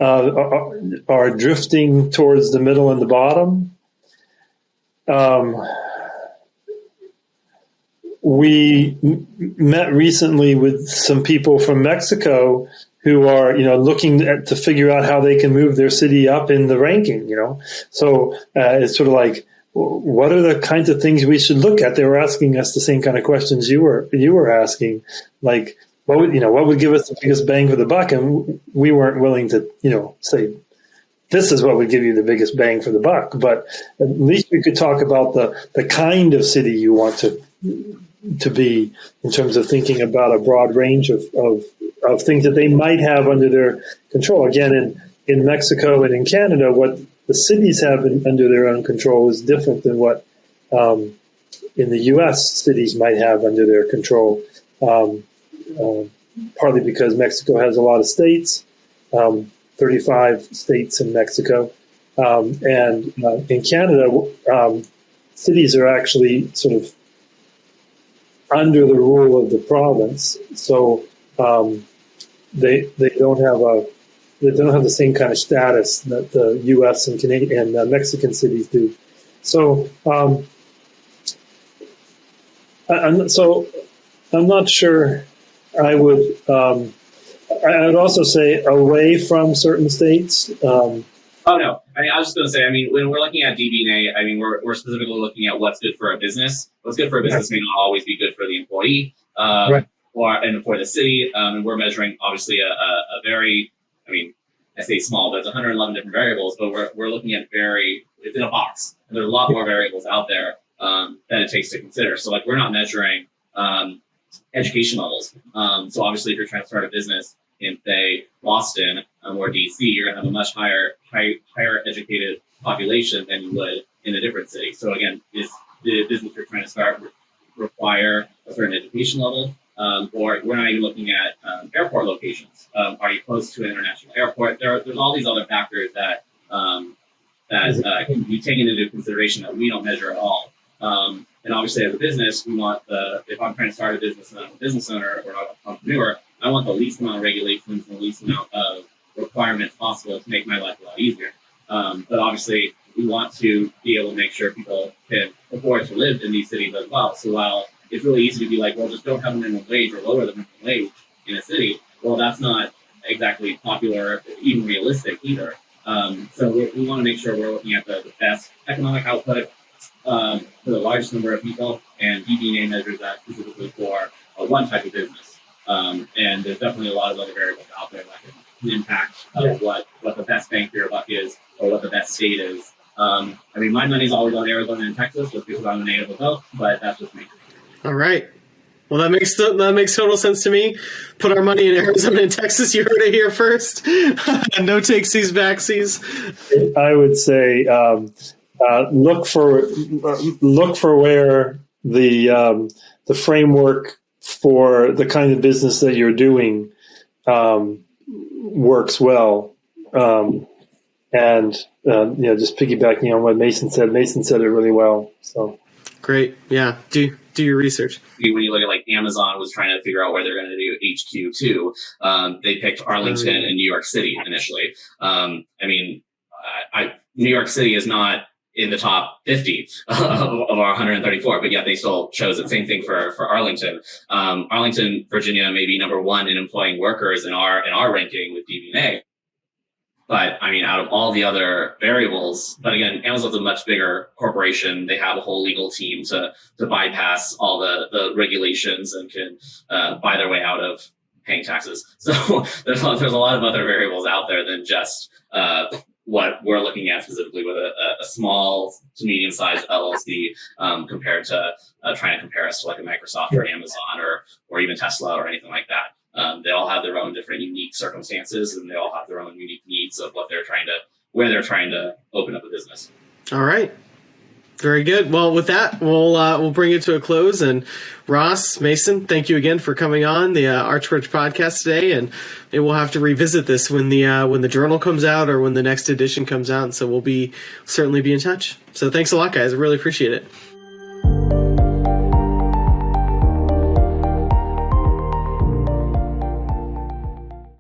are drifting towards the middle and the bottom. We met recently with some people from Mexico who are, looking to figure out how they can move their city up in the ranking, So it's sort of like, what are the kinds of things we should look at? They were asking us the same kind of questions you were asking, like, what would give us the biggest bang for the buck? And we weren't willing to, say, this is what would give you the biggest bang for the buck. But at least we could talk about the kind of city you want to be in terms of thinking about a broad range of things that they might have under their control. Again, in Mexico and in Canada, what the cities have under their own control is different than what in the U.S. cities might have under their control. partly because Mexico has a lot of states, 35 states in Mexico. And in Canada, cities are actually sort of under the rule of the province. So they don't have the same kind of status that the U.S. and Canadian and Mexican cities do. So I'm not sure. I would also say away from certain states. Oh, no. I was just going to say, when we're looking at DB&A, we're specifically looking at what's good for a business. What's good for a business may not always be good for the employee and for the city. And we're measuring, obviously, a very, I say small, but it's 111 different variables, but we're looking at it's in a box. And there's a lot more variables out there than it takes to consider. So, we're not measuring education levels. So, obviously, if you're trying to start a business in, say, Boston or DC, you're going to have a much higher educated population than you would in a different city. So again, is the business you're trying to start require a certain education level? Or we're not even looking at airport locations. Are you close to an international airport? There's all these other factors that can be taken into consideration that we don't measure at all. And obviously, as a business, we want if I'm trying to start a business and I'm a business owner or an entrepreneur, I want the least amount of regulations and the least amount of requirements possible to make my life a lot easier. But obviously, we want to be able to make sure people can afford to live in these cities as well. So while it's really easy to be like, well, just don't have a minimum wage or lower the minimum wage in a city, well, that's not exactly popular or even realistic either. So we want to make sure we're looking at the best economic output for the largest number of people, and DB&A measures that specifically for one type of business. And there's definitely a lot of other variables out there that can impact what the best bang for your buck is or what the best state is. My money's always on Arizona and Texas just because I'm a native of both, but that's just me. All right. Well, that makes total sense to me. Put our money in Arizona and Texas. You heard it here first. No takesies, backsies. I would say look for where the framework for the kind of business that you're doing works well. Just piggybacking on what Mason said. Mason said it really well. So great. Yeah. Do your research. When you look at Amazon was trying to figure out where they're going to do HQ too, they picked Arlington and New York City initially. New York City is not in the top 50 of our 134, but yet they still chose it. Same thing for Arlington. Arlington, Virginia may be number one in employing workers in our ranking with DB&A. But out of all the other variables, but again, Amazon's a much bigger corporation. They have a whole legal team to bypass all the regulations and can buy their way out of paying taxes. So there's a lot of other variables out there than just what we're looking at specifically with a small to medium-sized LLC compared to trying to compare us to like a Microsoft or Amazon or even Tesla or anything like that. They all have their own different unique circumstances, and they all have their own unique needs of where they're trying to open up a business. All right. Very good. Well, with that, we'll bring it to a close. And Ross, Mason, thank you again for coming on the Archbridge podcast today. And we'll have to revisit this when the journal comes out or when the next edition comes out. So we'll certainly be in touch. So thanks a lot, guys. I really appreciate it.